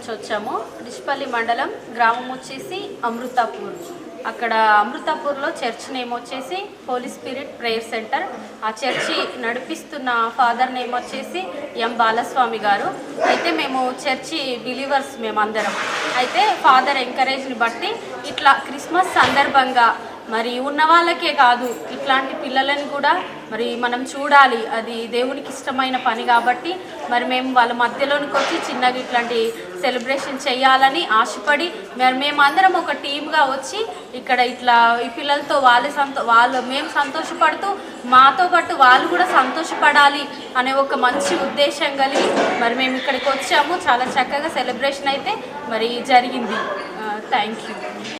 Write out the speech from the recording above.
నుంచి వచ్చాము. డిష్పల్లి మండలం, గ్రామం వచ్చేసి అమృతాపూర్. అక్కడ అమృతాపూర్లో చర్చ్ నేమ్ వచ్చేసి హోలీ స్పిరిట్ ప్రేయర్ సెంటర్. ఆ చర్చి నడిపిస్తున్న ఫాదర్ నేమ్ వచ్చేసి ఎం బాలస్వామి గారు. అయితే మేము చర్చి బిలీవర్స్ మేమందరం. అయితే ఫాదర్ ఎంకరేజ్ని బట్టి ఇట్లా క్రిస్మస్ సందర్భంగా మరి ఉన్న వాళ్ళకే కాదు, ఇట్లాంటి పిల్లలని కూడా మరి మనం చూడాలి. అది దేవునికి ఇష్టమైన పని కాబట్టి మరి మేము వాళ్ళ మధ్యలోనికి వచ్చి చిన్నగా ఇట్లాంటి సెలబ్రేషన్ చేయాలని ఆశపడి మేమందరం ఒక టీమ్గా వచ్చి ఇక్కడ ఇట్లా ఈ పిల్లలతో వాళ్ళు మేము సంతోషపడుతూ మాతో పాటు వాళ్ళు కూడా సంతోషపడాలి అనే ఒక మంచి ఉద్దేశం కలిగి మరి మేము ఇక్కడికి వచ్చాము. చాలా చక్కగా సెలబ్రేషన్ అయితే మరి జరిగింది. Thank you.